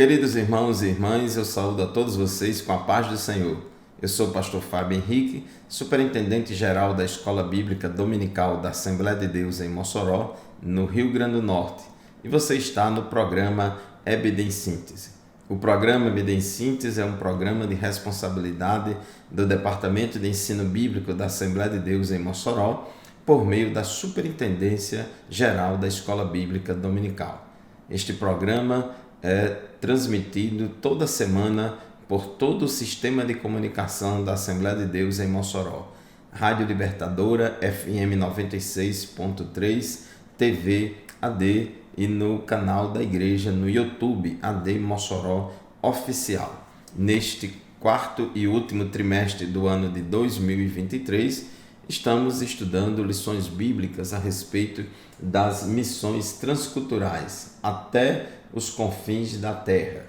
Queridos irmãos e irmãs, eu saúdo a todos vocês com a paz do Senhor. Eu sou o pastor Fábio Henrique, superintendente geral da Escola Bíblica Dominical da Assembleia de Deus em Mossoró, no Rio Grande do Norte, e você está no programa EBD em Síntese. O programa EBD em Síntese é um programa de responsabilidade do Departamento de Ensino Bíblico da Assembleia de Deus em Mossoró, por meio da Superintendência Geral da Escola Bíblica Dominical. Este programa é transmitido toda semana por todo o sistema de comunicação da Assembleia de Deus em Mossoró, Rádio Libertadora FM 96.3, TV AD e no canal da igreja no YouTube AD Mossoró Oficial. Neste quarto e último trimestre do ano de 2023, estamos estudando lições bíblicas a respeito das missões transculturais até os confins da terra,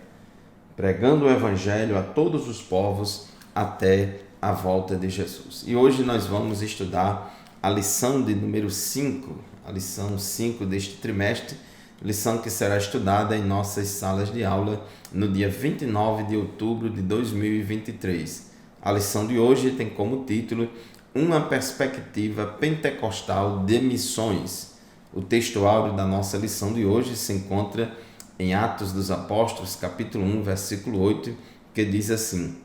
pregando o Evangelho a todos os povos até a volta de Jesus. E hoje nós vamos estudar a lição de número 5, a lição 5 deste trimestre, lição que será estudada em nossas salas de aula no dia 29 de outubro de 2023. A lição de hoje tem como título Uma perspectiva pentecostal de missões. O texto áureo da nossa lição de hoje se encontra em Atos dos Apóstolos, capítulo 1, versículo 8, que diz assim: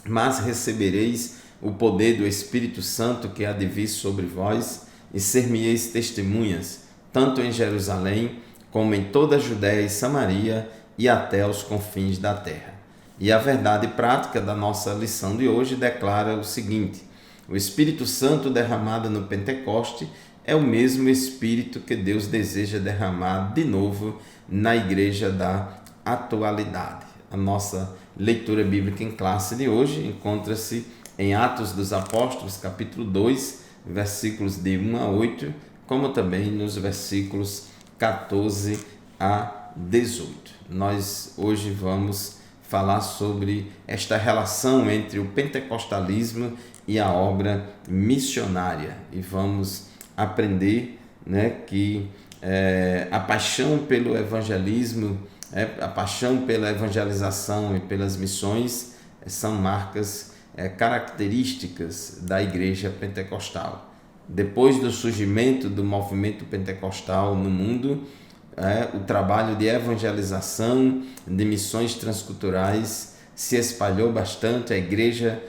Mas recebereis o poder do Espírito Santo que há de vir sobre vós, e ser-me-eis testemunhas, tanto em Jerusalém, como em toda a Judéia e Samaria, e até aos confins da terra. E a verdade prática da nossa lição de hoje declara o seguinte: o Espírito Santo derramado no Pentecoste é o mesmo Espírito que Deus deseja derramar de novo na igreja da atualidade. A nossa leitura bíblica em classe de hoje encontra-se em Atos dos Apóstolos, capítulo 2, versículos de 1 a 8, como também nos versículos 14 a 18. Nós hoje vamos falar sobre esta relação entre o pentecostalismo e a obra missionária, e vamos aprender, que a paixão pelo evangelismo, a paixão pela evangelização e pelas missões são marcas características da igreja pentecostal. Depois do surgimento do movimento pentecostal no mundo, o trabalho de evangelização, de missões transculturais se espalhou bastante, a igreja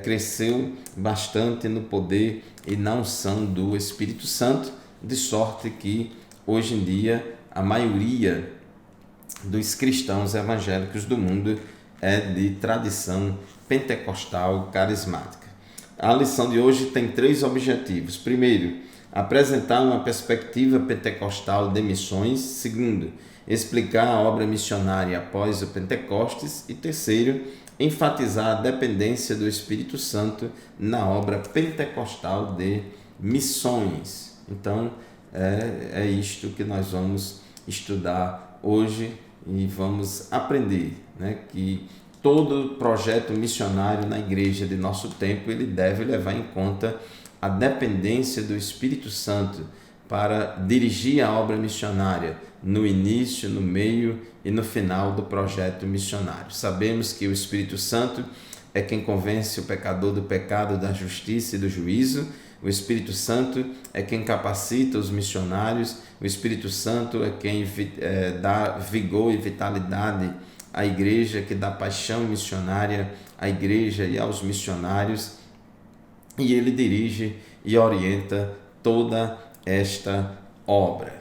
cresceu bastante no poder e na unção do Espírito Santo, de sorte que hoje em dia a maioria dos cristãos evangélicos do mundo é de tradição pentecostal carismática. A lição de hoje tem 3 objetivos. Primeiro, apresentar uma perspectiva pentecostal de missões. Segundo, explicar a obra missionária após o Pentecostes. E terceiro, enfatizar a dependência do Espírito Santo na obra pentecostal de missões. Então, é isto que nós vamos estudar hoje e vamos aprender, que todo projeto missionário na igreja de nosso tempo, ele deve levar em conta a dependência do Espírito Santo para dirigir a obra missionária no início, no meio e no final do projeto missionário. Sabemos que o Espírito Santo é quem convence o pecador do pecado, da justiça e do juízo. O Espírito Santo é quem capacita os missionários. O Espírito Santo é quem dá vigor e vitalidade à igreja, que dá paixão missionária à igreja e aos missionários. E ele dirige e orienta toda esta obra.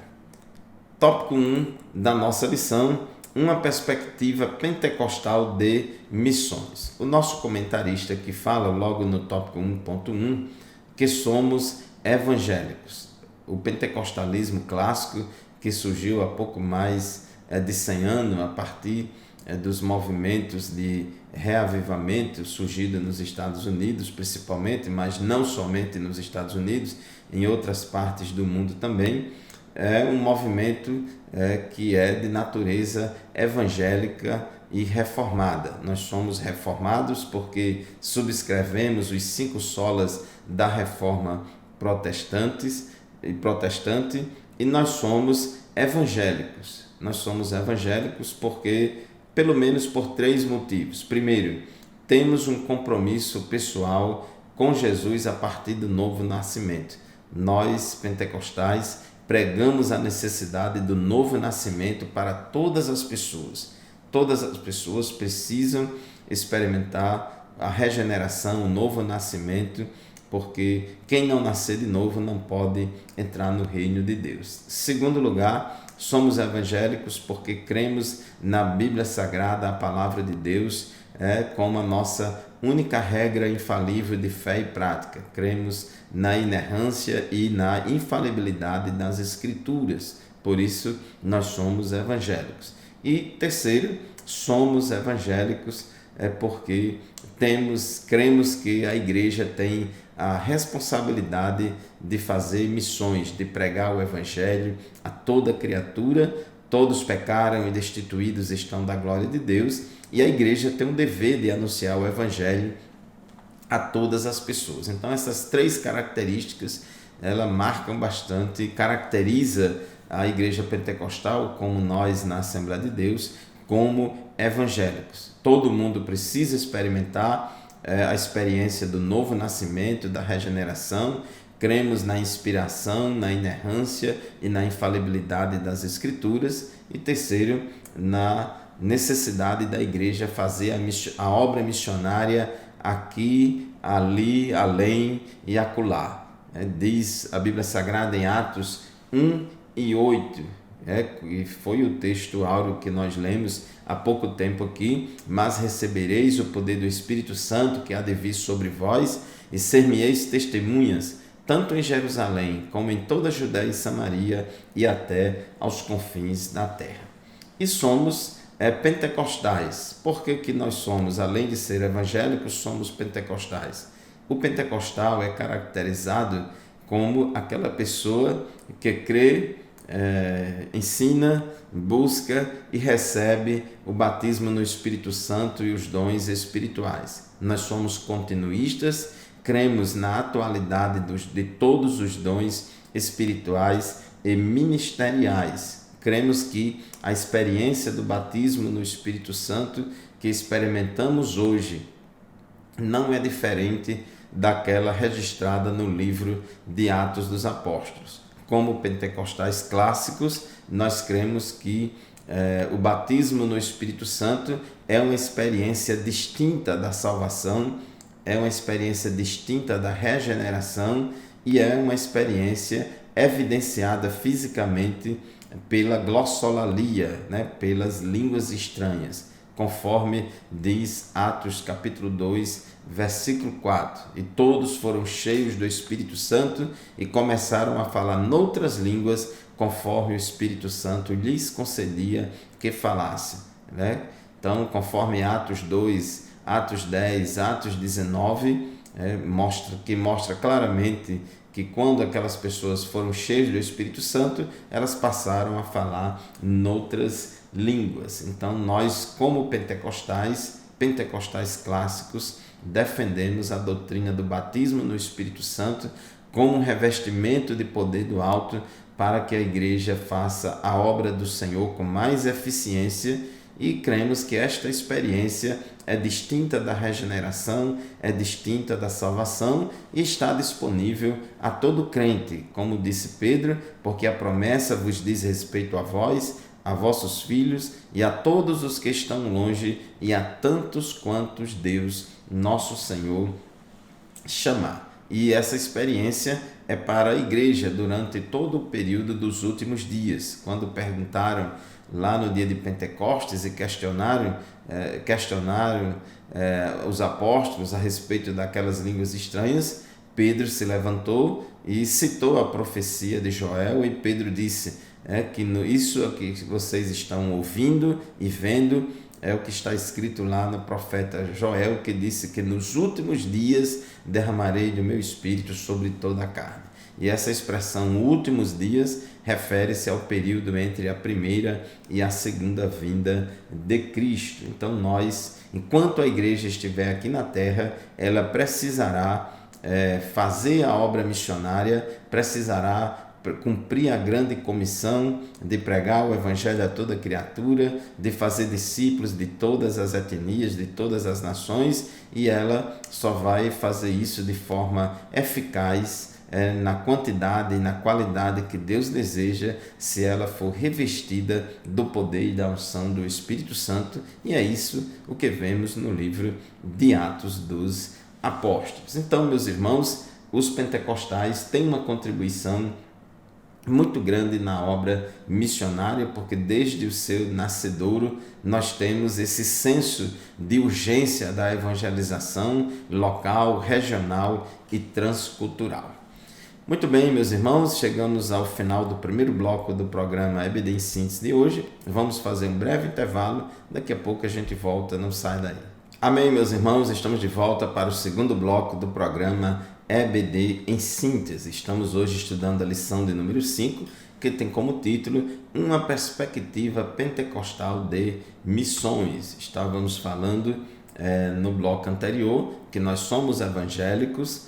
Tópico 1 da nossa lição, uma perspectiva pentecostal de missões. O nosso comentarista aqui fala logo no tópico 1.1 que somos evangélicos. O pentecostalismo clássico, que surgiu há pouco mais de 100 anos, a partir dos movimentos de reavivamento surgido nos Estados Unidos principalmente, mas não somente nos Estados Unidos, em outras partes do mundo também, é um movimento que é de natureza evangélica e reformada. Nós somos reformados porque subscrevemos os 5 solas da reforma protestante, e nós somos evangélicos. Nós somos evangélicos porque Pelo menos por 3 motivos. Primeiro, temos um compromisso pessoal com Jesus a partir do novo nascimento. Nós, pentecostais, pregamos a necessidade do novo nascimento para todas as pessoas. Todas as pessoas precisam experimentar a regeneração, o novo nascimento, porque quem não nascer de novo não pode entrar no reino de Deus. Segundo lugar, somos evangélicos porque cremos na Bíblia Sagrada, a palavra de Deus, como a nossa única regra infalível de fé e prática. Cremos na inerrância e na infalibilidade das Escrituras. Por isso, nós somos evangélicos. E terceiro, somos evangélicos porque cremos que a igreja tem a responsabilidade de fazer missões, de pregar o evangelho a toda criatura. Todos pecaram e destituídos estão da glória de Deus, e a igreja tem o dever de anunciar o evangelho a todas as pessoas. Então essas 3 características, ela marcam bastante, caracteriza a igreja pentecostal, como nós na Assembleia de Deus, como evangélicos. Todo mundo precisa experimentar a experiência do novo nascimento, da regeneração. Cremos na inspiração, na inerrância e na infalibilidade das Escrituras. E terceiro, na necessidade da igreja fazer a obra missionária aqui, ali, além e acolá. Diz a Bíblia Sagrada em Atos 1:8, e foi o texto áureo que nós lemos há pouco tempo aqui: mas recebereis o poder do Espírito Santo que há de vir sobre vós, e ser-me-eis testemunhas, tanto em Jerusalém como em toda a Judéia e Samaria e até aos confins da terra. E somos pentecostais. Por que nós somos, além de ser evangélicos, somos pentecostais? O pentecostal é caracterizado como aquela pessoa que crê, ensina, busca e recebe o batismo no Espírito Santo e os dons espirituais. Nós somos continuistas, cremos na atualidade de todos os dons espirituais e ministeriais. Cremos que a experiência do batismo no Espírito Santo que experimentamos hoje não é diferente daquela registrada no livro de Atos dos Apóstolos. Como pentecostais clássicos, nós cremos que o batismo no Espírito Santo é uma experiência distinta da salvação, é uma experiência distinta da regeneração e é uma experiência evidenciada fisicamente pela glossolalia, pelas línguas estranhas, conforme diz Atos capítulo 2, versículo 4. E todos foram cheios do Espírito Santo e começaram a falar noutras línguas, conforme o Espírito Santo lhes concedia que falassem. Então, conforme Atos 2, Atos 10, Atos 19, mostra claramente que quando aquelas pessoas foram cheias do Espírito Santo, elas passaram a falar noutras línguas. Então, nós, como pentecostais clássicos, defendemos a doutrina do batismo no Espírito Santo como um revestimento de poder do alto para que a igreja faça a obra do Senhor com mais eficiência, e cremos que esta experiência é distinta da regeneração, é distinta da salvação e está disponível a todo crente, como disse Pedro, porque a promessa vos diz respeito a vós, a vossos filhos e a todos os que estão longe e a tantos quantos Deus, nosso Senhor, chamar. E essa experiência é para a igreja durante todo o período dos últimos dias. Quando perguntaram lá no dia de Pentecostes e questionaram os apóstolos a respeito daquelas línguas estranhas, Pedro se levantou e citou a profecia de Joel, e Pedro disse que isso que vocês estão ouvindo e vendo é o que está escrito lá no profeta Joel, que disse que nos últimos dias derramarei do meu espírito sobre toda a carne. E essa expressão últimos dias refere-se ao período entre a primeira e a segunda vinda de Cristo. Então nós, enquanto a igreja estiver aqui na terra, ela precisará fazer a obra missionária, precisará cumprir a grande comissão de pregar o evangelho a toda criatura, de fazer discípulos de todas as etnias, de todas as nações, e ela só vai fazer isso de forma eficaz, na quantidade e na qualidade que Deus deseja, se ela for revestida do poder e da unção do Espírito Santo, e é isso o que vemos no livro de Atos dos Apóstolos. Então, meus irmãos, os pentecostais têm uma contribuição muito grande na obra missionária, porque desde o seu nascedouro nós temos esse senso de urgência da evangelização local, regional e transcultural. Muito bem, meus irmãos, chegamos ao final do primeiro bloco do programa EBD em Síntese de hoje. Vamos fazer um breve intervalo, daqui a pouco a gente volta, não sai daí. Amém, meus irmãos, estamos de volta para o segundo bloco do programa EBD em Síntese. Estamos hoje estudando a lição de número 5, que tem como título Uma Perspectiva Pentecostal de Missões. Estávamos falando no bloco anterior que nós somos evangélicos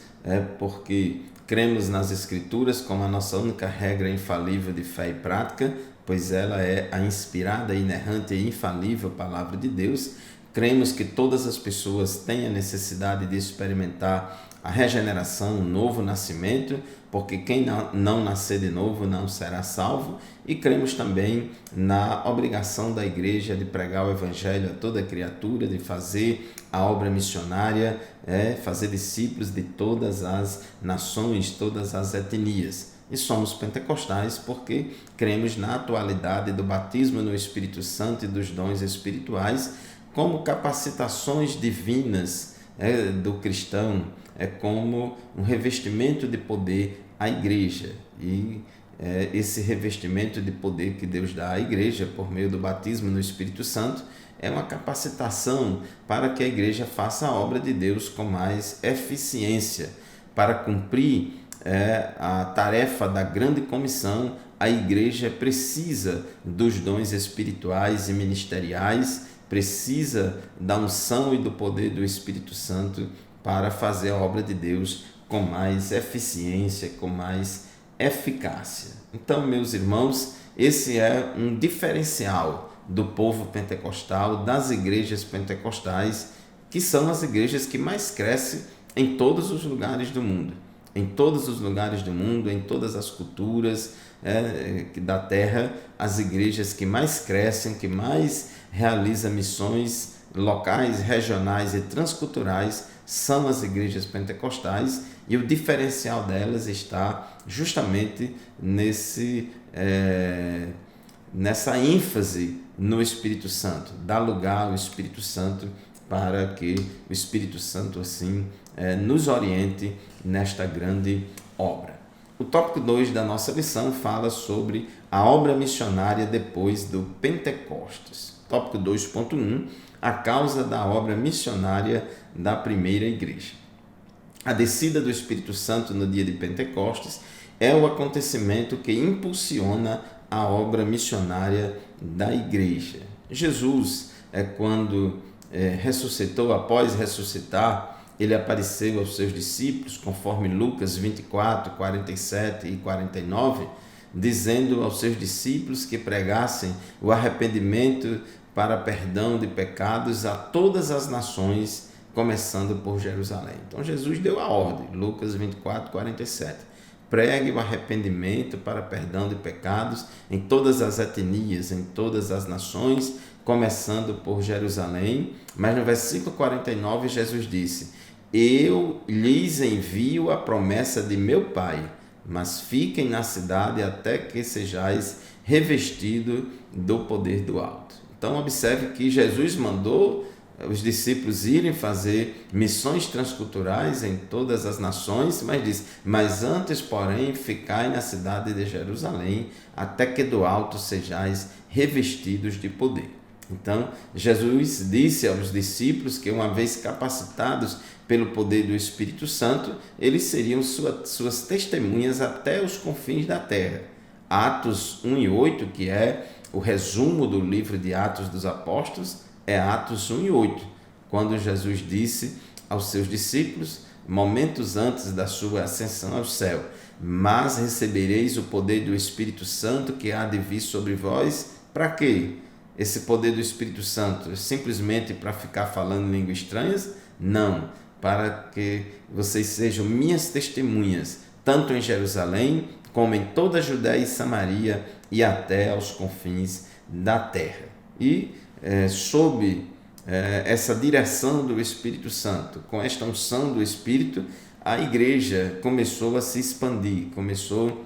porque cremos nas Escrituras como a nossa única regra infalível de fé e prática, pois ela é a inspirada, inerrante e infalível Palavra de Deus. Cremos que todas as pessoas têm a necessidade de experimentar a regeneração, o novo nascimento, porque quem não nascer de novo não será salvo. E cremos também na obrigação da igreja de pregar o evangelho a toda criatura, de fazer a obra missionária, fazer discípulos de todas as nações, todas as etnias. E somos pentecostais porque cremos na atualidade do batismo no Espírito Santo e dos dons espirituais como capacitações divinas do cristão, como um revestimento de poder à igreja. E esse revestimento de poder que Deus dá à igreja por meio do batismo no Espírito Santo é uma capacitação para que a igreja faça a obra de Deus com mais eficiência. Para cumprir a tarefa da grande comissão, a igreja precisa dos dons espirituais e ministeriais, precisa da unção e do poder do Espírito Santo para fazer a obra de Deus com mais eficiência, com mais eficácia. Então, meus irmãos, esse é um diferencial do povo pentecostal, das igrejas pentecostais, que são as igrejas que mais crescem em todos os lugares do mundo. Em todos os lugares do mundo, em todas as culturas da terra, as igrejas que mais crescem, que mais realizam missões locais, regionais e transculturais são as igrejas pentecostais, e o diferencial delas está justamente nessa ênfase no Espírito Santo, dar lugar ao Espírito Santo para que o Espírito Santo assim nos oriente nesta grande obra. O tópico 2 da nossa lição fala sobre a obra missionária depois do Pentecostes. Tópico 2.1, a causa da obra missionária da primeira igreja. A descida do Espírito Santo no dia de Pentecostes é o acontecimento que impulsiona a obra missionária da igreja. Jesus, quando ressuscitou, após ressuscitar, ele apareceu aos seus discípulos, conforme Lucas 24, 47 e 49, dizendo aos seus discípulos que pregassem o arrependimento para perdão de pecados a todas as nações, começando por Jerusalém. Então Jesus deu a ordem, Lucas 24, 47. Pregue o arrependimento para perdão de pecados em todas as etnias, em todas as nações, começando por Jerusalém. Mas no versículo 49 Jesus disse: eu lhes envio a promessa de meu Pai, mas fiquem na cidade até que sejais revestidos do poder do alto. Então observe que Jesus mandou os discípulos irem fazer missões transculturais em todas as nações, mas diz: mas antes, porém, ficai na cidade de Jerusalém, até que do alto sejais revestidos de poder. Então, Jesus disse aos discípulos que, uma vez capacitados pelo poder do Espírito Santo, eles seriam suas testemunhas até os confins da terra. Atos 1 e 8, que é o resumo do livro de Atos dos Apóstolos, é Atos 1 e 8, quando Jesus disse aos seus discípulos, momentos antes da sua ascensão ao céu: mas recebereis o poder do Espírito Santo que há de vir sobre vós. Para quê? Esse poder do Espírito Santo? Simplesmente para ficar falando línguas estranhas? Não, para que vocês sejam minhas testemunhas, tanto em Jerusalém, como em toda a Judéia e Samaria e até aos confins da terra. E sob essa direção do Espírito Santo, com esta unção do Espírito, a igreja começou a se expandir, começou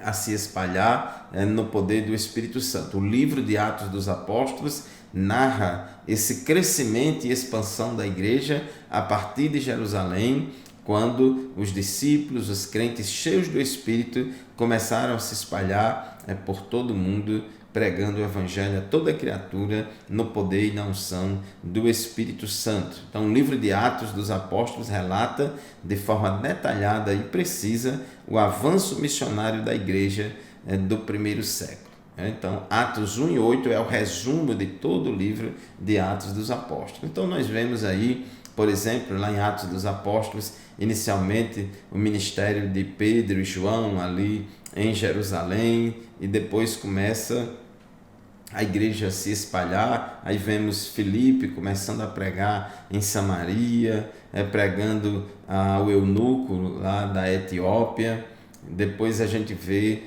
a se espalhar no poder do Espírito Santo. O livro de Atos dos Apóstolos narra esse crescimento e expansão da igreja a partir de Jerusalém, quando os discípulos, os crentes cheios do Espírito, começaram a se espalhar por todo o mundo, pregando o Evangelho a toda criatura no poder e na unção do Espírito Santo. Então, o livro de Atos dos Apóstolos relata de forma detalhada e precisa o avanço missionário da igreja do primeiro século. Então, Atos 1 e 8 é o resumo de todo o livro de Atos dos Apóstolos. Então, nós vemos aí, por exemplo, lá em Atos dos Apóstolos, inicialmente o ministério de Pedro e João ali em Jerusalém, e depois começa a igreja se espalhar. Aí vemos Filipe começando a pregar em Samaria, pregando ao eunuco lá da Etiópia. Depois a gente vê,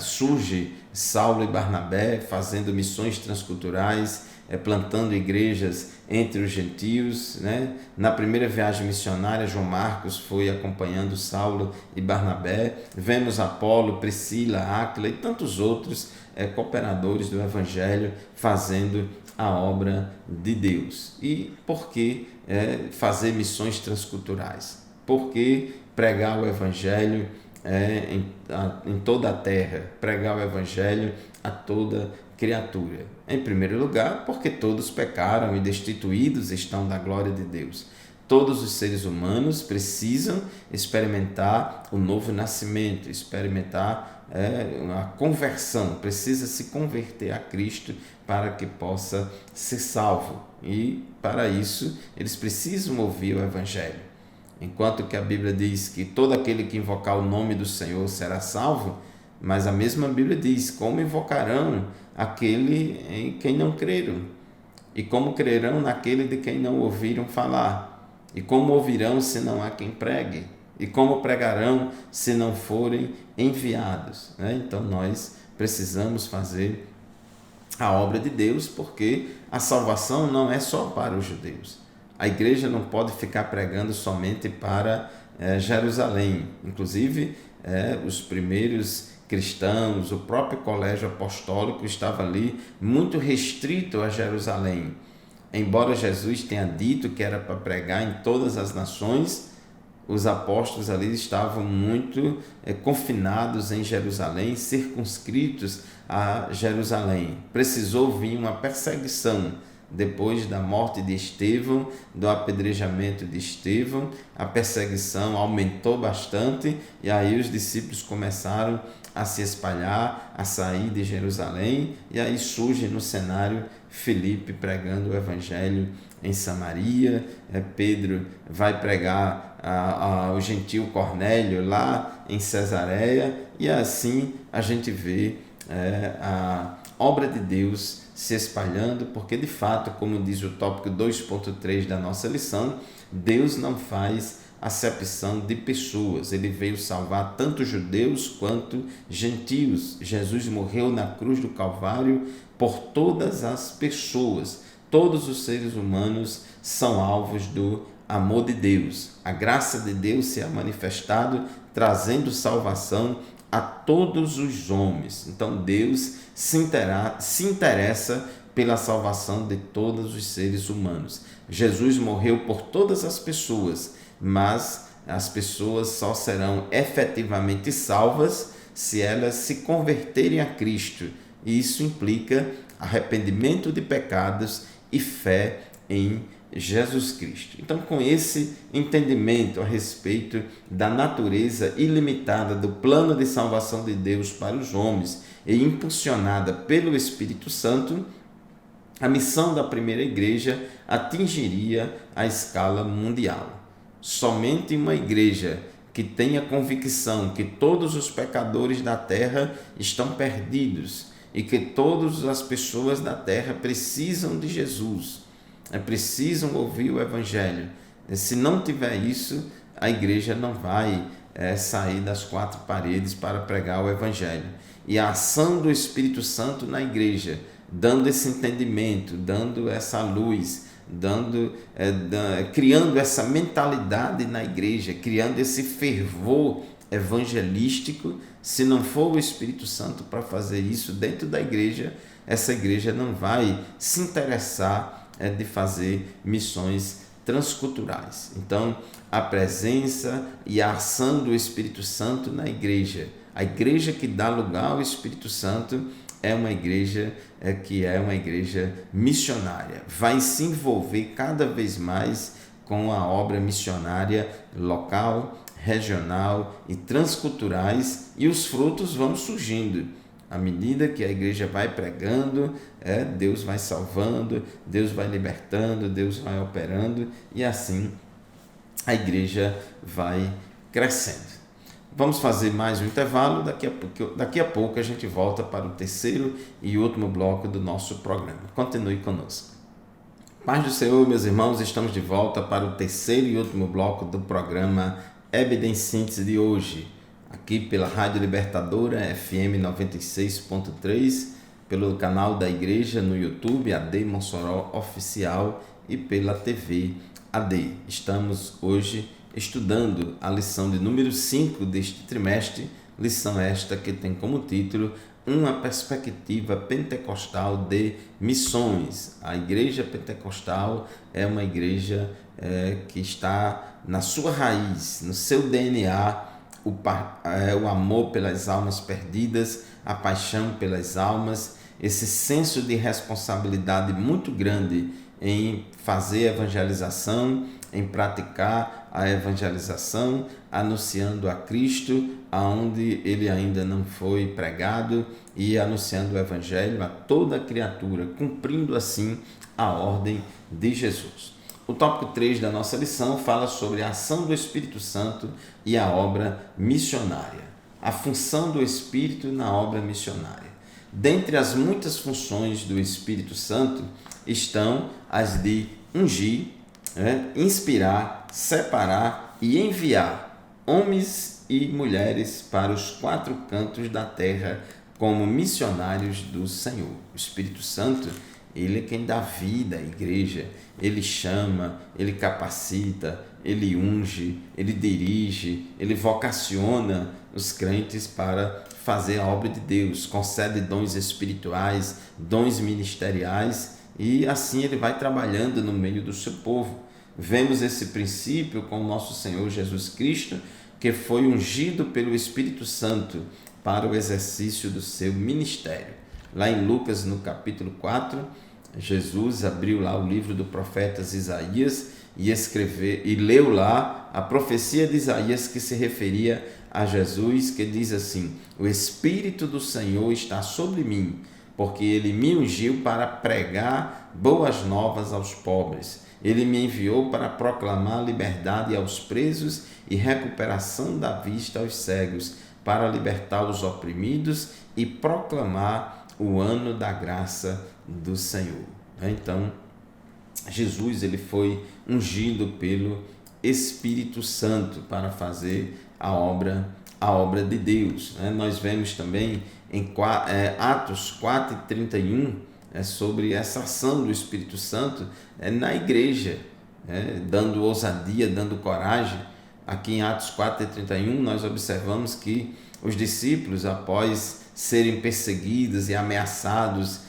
surge Saulo e Barnabé fazendo missões transculturais, plantando igrejas entre os gentios, né? Na primeira viagem missionária, João Marcos foi acompanhando Saulo e Barnabé. Vemos Apolo, Priscila, Áquila e tantos outros cooperadores do Evangelho fazendo a obra de Deus. E por que fazer missões transculturais? Por que pregar o Evangelho em toda a terra, pregar o Evangelho a toda criatura? Em primeiro lugar, porque todos pecaram e destituídos estão da glória de Deus. Todos os seres humanos precisam experimentar o novo nascimento, experimentar a conversão, precisa se converter a Cristo para que possa ser salvo. E para isso eles precisam ouvir o Evangelho. Enquanto que a Bíblia diz que todo aquele que invocar o nome do Senhor será salvo, mas a mesma Bíblia diz: como invocarão aquele em quem não creram? E como crerão naquele de quem não ouviram falar? E como ouvirão se não há quem pregue? E como pregarão se não forem enviados? Então nós precisamos fazer a obra de Deus, porque a salvação não é só para os judeus. A igreja não pode ficar pregando somente para Jerusalém. Inclusive, os primeiros cristãos, o próprio colégio apostólico estava ali muito restrito a Jerusalém. Embora Jesus tenha dito que era para pregar em todas as nações, os apóstolos ali estavam muito confinados em Jerusalém, circunscritos a Jerusalém. Precisou vir uma perseguição. Depois da morte de Estevão, do apedrejamento de Estevão, a perseguição aumentou bastante e aí os discípulos começaram a se espalhar, a sair de Jerusalém, e aí surge no cenário Filipe pregando o Evangelho em Samaria. Pedro vai pregar ao gentil Cornélio lá em Cesareia, e assim a gente vê a obra de Deus se espalhando, porque de fato, como diz o tópico 2.3 da nossa lição, Deus não faz acepção de pessoas. Ele veio salvar tanto judeus quanto gentios. Jesus morreu na cruz do Calvário por todas as pessoas. Todos os seres humanos são alvos do amor de Deus. A graça de Deus se é manifestado, trazendo salvação a todos os homens. Então Deus se interessa pela salvação de todos os seres humanos. Jesus morreu por todas as pessoas, mas as pessoas só serão efetivamente salvas se elas se converterem a Cristo. E isso implica arrependimento de pecados e fé em Jesus Cristo. Então, com esse entendimento a respeito da natureza ilimitada do plano de salvação de Deus para os homens e impulsionada pelo Espírito Santo, a missão da primeira igreja atingiria a escala mundial. Somente uma igreja que tenha convicção que todos os pecadores da terra estão perdidos e que todas as pessoas da terra precisam de Jesus, precisam ouvir o Evangelho. Se não tiver isso, a igreja não vai sair das quatro paredes para pregar o Evangelho. E a ação do Espírito Santo na igreja, dando esse entendimento, dando essa luz, criando essa mentalidade na igreja, criando esse fervor evangelístico. Se não for o Espírito Santo para fazer isso dentro da igreja, essa igreja não vai se interessar de fazer missões transculturais. Então, a presença e a ação do Espírito Santo na igreja, a igreja que dá lugar ao Espírito Santo, é uma igreja que é uma igreja missionária, vai se envolver cada vez mais com a obra missionária local, regional e transculturais, e os frutos vão surgindo. À medida que a igreja vai pregando, Deus vai salvando, Deus vai libertando, Deus vai operando, e assim a igreja vai crescendo. Vamos fazer mais um intervalo, daqui a pouco a gente volta para o terceiro e último bloco do nosso programa. Continue conosco. Paz do Senhor, meus irmãos, estamos de volta para o terceiro e último bloco do programa EBD em Síntese de hoje, aqui pela Rádio Libertadora FM 96.3, pelo canal da igreja no YouTube, AD Mossoró Oficial, e pela TV AD. Estamos hoje estudando a lição de número 5 deste trimestre, lição esta que tem como título Uma Perspectiva Pentecostal de Missões. A igreja pentecostal é uma igreja que está na sua raiz, no seu DNA, o amor pelas almas perdidas, a paixão pelas almas, esse senso de responsabilidade muito grande em fazer evangelização, em praticar a evangelização, anunciando a Cristo aonde ele ainda não foi pregado e anunciando o Evangelho a toda criatura, cumprindo assim a ordem de Jesus. O tópico 3 da nossa lição fala sobre a ação do Espírito Santo e a obra missionária. A função do Espírito na obra missionária. Dentre as muitas funções do Espírito Santo estão as de ungir, inspirar, separar e enviar homens e mulheres para os quatro cantos da terra como missionários do Senhor. O Espírito Santo, ele é quem dá vida à igreja, ele chama, ele capacita, ele unge, ele dirige, ele vocaciona os crentes para fazer a obra de Deus, concede dons espirituais, dons ministeriais, e assim ele vai trabalhando no meio do seu povo. Vemos esse princípio com o nosso Senhor Jesus Cristo, que foi ungido pelo Espírito Santo para o exercício do seu ministério. Lá em Lucas, no capítulo 4, Jesus abriu lá o livro do profeta Isaías e leu lá a profecia de Isaías que se referia a Jesus, que diz assim: o Espírito do Senhor está sobre mim, porque ele me ungiu para pregar boas novas aos pobres. Ele me enviou para proclamar liberdade aos presos e recuperação da vista aos cegos, para libertar os oprimidos e proclamar o ano da graça do Senhor. Então, Jesus ele foi ungido pelo Espírito Santo para fazer a obra de Deus. Nós vemos também em Atos 4:31 sobre essa ação do Espírito Santo na igreja, dando ousadia, dando coragem. Aqui em Atos 4:31 nós observamos que os discípulos, após serem perseguidos e ameaçados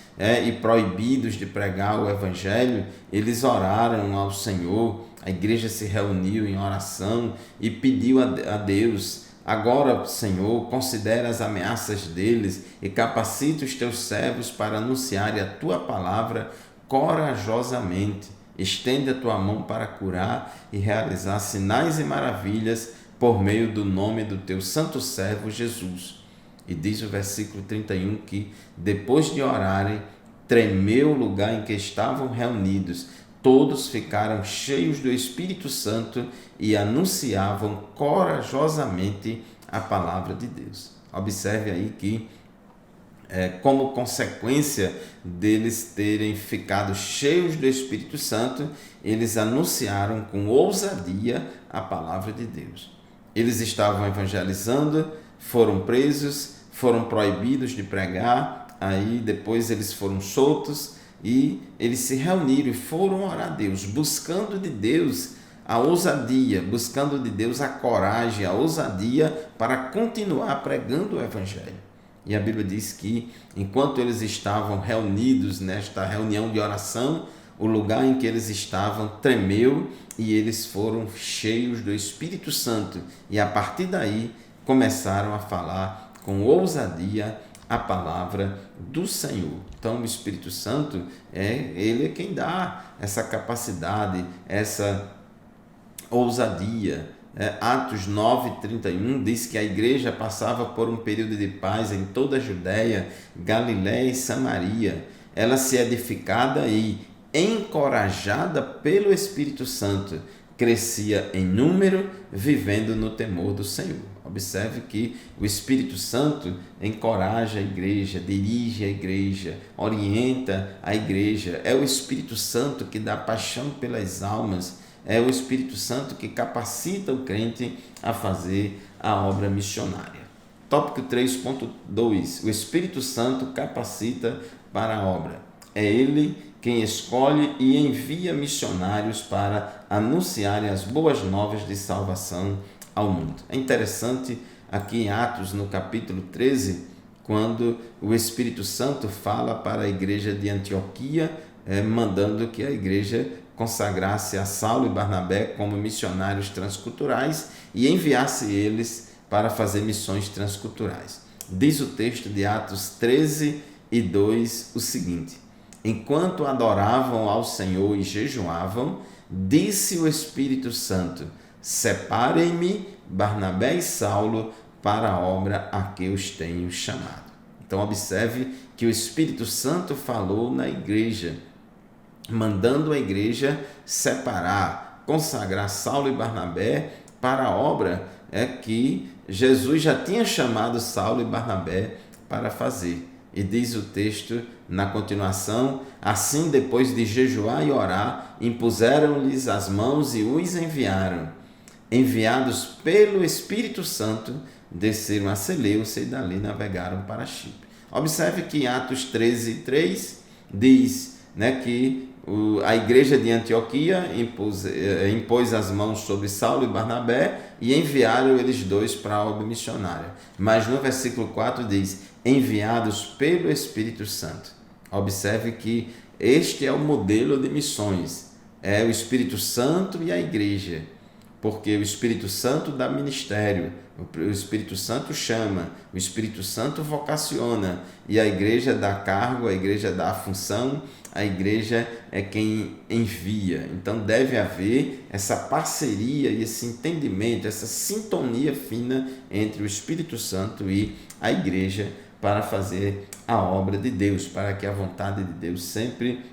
e proibidos de pregar o Evangelho, eles oraram ao Senhor, a igreja se reuniu em oração e pediu a Deus: agora, Senhor, considera as ameaças deles e capacita os teus servos para anunciarem a tua palavra corajosamente. Estende a tua mão para curar e realizar sinais e maravilhas por meio do nome do teu santo servo Jesus. E diz o versículo 31 que, depois de orarem, tremeu o lugar em que estavam reunidos. todos ficaram cheios do Espírito Santo e anunciavam corajosamente a palavra de Deus. Observe aí que, como consequência deles terem ficado cheios do Espírito Santo, eles anunciaram com ousadia a palavra de Deus. Eles estavam evangelizando, foram presos, foram proibidos de pregar, aí depois eles foram soltos e eles se reuniram e foram orar a Deus, buscando de Deus a ousadia, buscando de Deus a coragem, a ousadia para continuar pregando o Evangelho. E a Bíblia diz que, enquanto eles estavam reunidos nesta reunião de oração, o lugar em que eles estavam tremeu e eles foram cheios do Espírito Santo. E a partir daí começaram a falar com ousadia a palavra do Senhor. Então o Espírito Santo, ele é quem dá essa capacidade, essa ousadia. Atos 9:31 diz que a igreja passava por um período de paz em toda a Judéia, Galiléia e Samaria. Ela se edificada e encorajada pelo Espírito Santo, crescia em número, vivendo no temor do Senhor. Observe que o Espírito Santo encoraja a igreja, dirige a igreja, orienta a igreja. É o Espírito Santo que dá paixão pelas almas, é o Espírito Santo que capacita o crente a fazer a obra missionária. Tópico 3.2. O Espírito Santo capacita para a obra. É Ele quem escolhe e envia missionários para anunciarem as boas novas de salvação ao mundo. É interessante aqui em Atos, no capítulo 13, quando o Espírito Santo fala para a igreja de Antioquia, mandando que a igreja consagrasse a Saulo e Barnabé como missionários transculturais e enviasse eles para fazer missões transculturais. Diz o texto de Atos 13:2 o seguinte: enquanto adoravam ao Senhor e jejuavam, disse o Espírito Santo: separem-me Barnabé e Saulo para a obra a que os tenho chamado. Então observe que o Espírito Santo falou na igreja, mandando a igreja separar, consagrar Saulo e Barnabé para a obra que Jesus já tinha chamado Saulo e Barnabé para fazer. E diz o texto na continuação: assim, depois de jejuar e orar, impuseram-lhes as mãos e os enviaram. Enviados pelo Espírito Santo, desceram a Seleucia e dali navegaram para Chipre. Observe que em Atos 13:3 diz que a igreja de Antioquia impôs as mãos sobre Saulo e Barnabé e enviaram eles dois para a obra missionária. Mas no versículo 4 diz: enviados pelo Espírito Santo. Observe que este é o modelo de missões, é o Espírito Santo e a igreja, porque o Espírito Santo dá ministério, o Espírito Santo chama, o Espírito Santo vocaciona, e a igreja dá cargo, a igreja dá função, a igreja é quem envia. Então deve haver essa parceria e esse entendimento, essa sintonia fina entre o Espírito Santo e a igreja para fazer a obra de Deus, para que a vontade de Deus sempre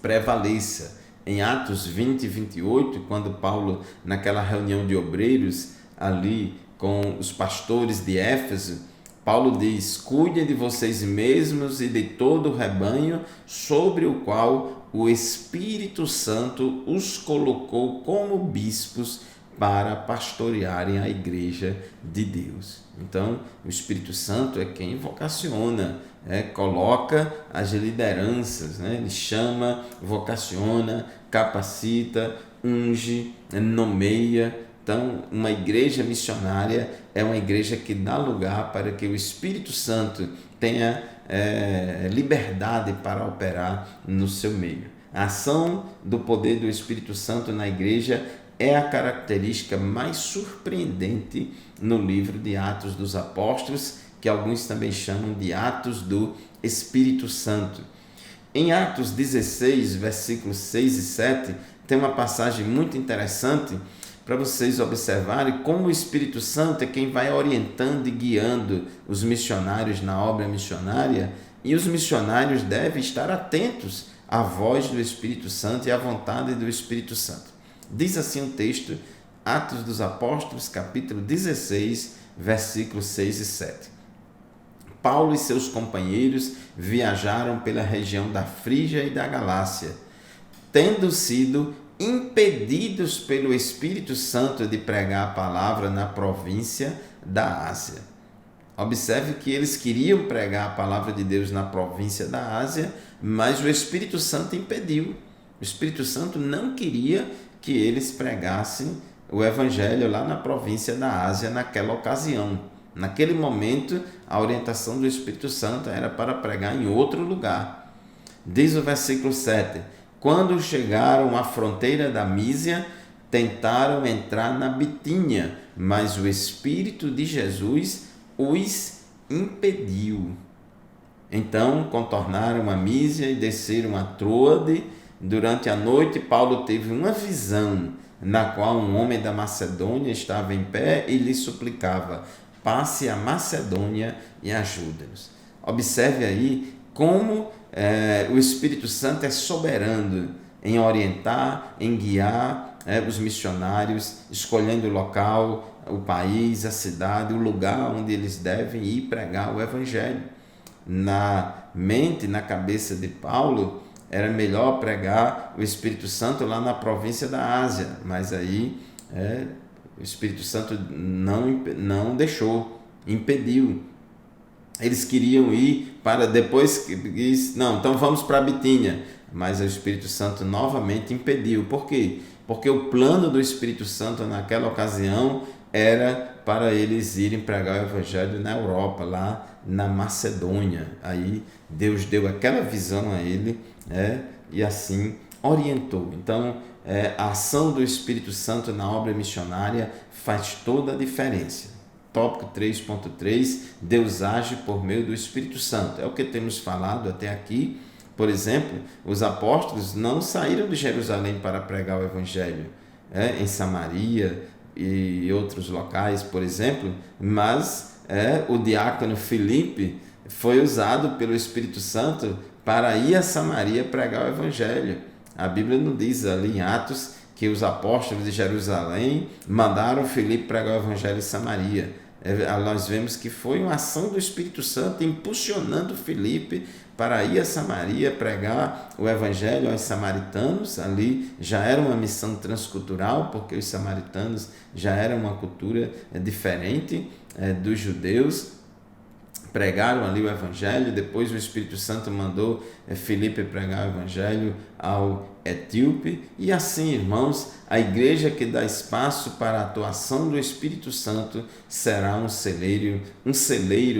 prevaleça. Em Atos 20:28, quando Paulo, naquela reunião de obreiros ali com os pastores de Éfeso, Paulo diz: cuidem de vocês mesmos e de todo o rebanho sobre o qual o Espírito Santo os colocou como bispos para pastorearem a igreja de Deus. Então, o Espírito Santo é quem vocaciona, coloca as lideranças, ele chama, vocaciona, capacita, unge, nomeia. Então, uma igreja missionária é uma igreja que dá lugar para que o Espírito Santo tenha liberdade para operar no seu meio. A ação do poder do Espírito Santo na igreja é a característica mais surpreendente no livro de Atos dos Apóstolos, que alguns também chamam de Atos do Espírito Santo. Em Atos 16, versículos 6 e 7, tem uma passagem muito interessante para vocês observarem como o Espírito Santo é quem vai orientando e guiando os missionários na obra missionária, e os missionários devem estar atentos a voz do Espírito Santo e a vontade do Espírito Santo. Diz assim o texto, Atos dos Apóstolos, capítulo 16, versículos 6 e 7. Paulo e seus companheiros viajaram pela região da Frígia e da Galácia, tendo sido impedidos pelo Espírito Santo de pregar a palavra na província da Ásia. Observe que eles queriam pregar a palavra de Deus na província da Ásia, mas o Espírito Santo impediu. O Espírito Santo não queria que eles pregassem o evangelho lá na província da Ásia naquela ocasião. Naquele momento, a orientação do Espírito Santo era para pregar em outro lugar. Diz o versículo 7, quando chegaram à fronteira da Mísia, tentaram entrar na Bitínia, mas o Espírito de Jesus os impediu. Então contornaram a Mísia e desceram a Troade. Durante a noite, Paulo teve uma visão, na qual um homem da Macedônia estava em pé e lhe suplicava, passe a Macedônia e ajude-nos. Observe aí como o Espírito Santo é soberano em orientar, em guiar os missionários, escolhendo o local, o país, a cidade, o lugar onde eles devem ir pregar o evangelho. Na mente, na cabeça de Paulo, era melhor pregar o Espírito Santo lá na província da Ásia, mas aí o Espírito Santo não deixou, impediu. Eles queriam ir para depois, não, então vamos para a Bitínia, mas o Espírito Santo novamente impediu. Por quê? Porque o plano do Espírito Santo naquela ocasião era para eles irem pregar o evangelho na Europa, lá na Macedônia. Aí Deus deu aquela visão a ele e assim orientou. Então, a ação do Espírito Santo na obra missionária faz toda a diferença. Tópico 3.3, Deus age por meio do Espírito Santo. É o que temos falado até aqui. Por exemplo, os apóstolos não saíram de Jerusalém para pregar o evangelho em Samaria e outros locais, por exemplo, mas o diácono Filipe foi usado pelo Espírito Santo para ir a Samaria pregar o evangelho. A Bíblia não diz ali em Atos que os apóstolos de Jerusalém mandaram Filipe pregar o evangelho em Samaria. Nós vemos que foi uma ação do Espírito Santo impulsionando Filipe para ir a Samaria pregar o evangelho aos samaritanos. Ali já era uma missão transcultural, porque os samaritanos já eram uma cultura diferente dos judeus. Pregaram ali o evangelho, depois o Espírito Santo mandou Filipe pregar o evangelho ao etíope, e assim, irmãos, a igreja que dá espaço para a atuação do Espírito Santo será um celeiro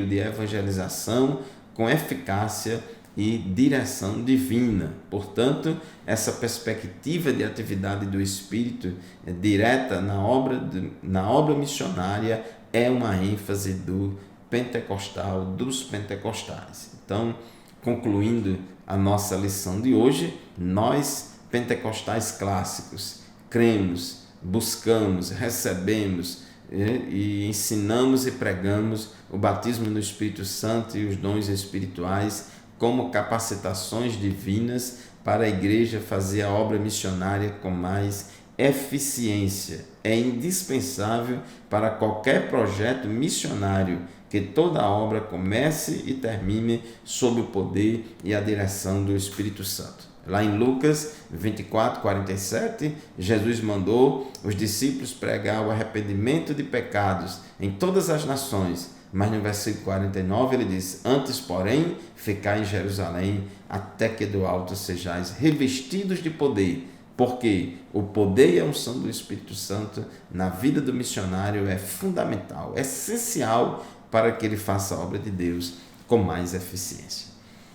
de evangelização com eficácia e direção divina. Portanto, essa perspectiva de atividade do Espírito direta na obra missionária é uma ênfase do pentecostal, dos pentecostais. Então, concluindo a nossa lição de hoje, nós, pentecostais clássicos, cremos, buscamos, recebemos e ensinamos e pregamos o batismo no Espírito Santo e os dons espirituais como capacitações divinas para a igreja fazer a obra missionária com mais eficiência. É indispensável para qualquer projeto missionário que toda a obra comece e termine sob o poder e a direção do Espírito Santo. Lá em Lucas 24:47, Jesus mandou os discípulos pregar o arrependimento de pecados em todas as nações. Mas no versículo 49 ele diz, antes, porém, ficai em Jerusalém, até que do alto sejais revestidos de poder, porque o poder e a unção do Espírito Santo na vida do missionário é fundamental, é essencial para que ele faça a obra de Deus com mais eficiência.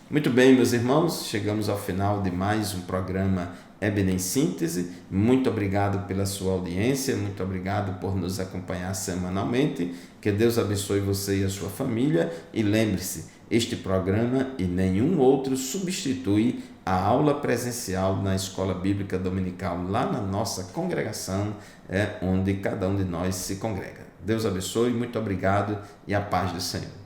Muito bem, meus irmãos, chegamos ao final de mais um programa Eben em Síntese. Muito obrigado pela sua audiência, muito obrigado por nos acompanhar semanalmente. Que Deus abençoe você e a sua família. E lembre-se, este programa e nenhum outro substitui a aula presencial na Escola Bíblica Dominical, lá na nossa congregação, onde cada um de nós se congrega. Deus abençoe, muito obrigado e a paz do Senhor.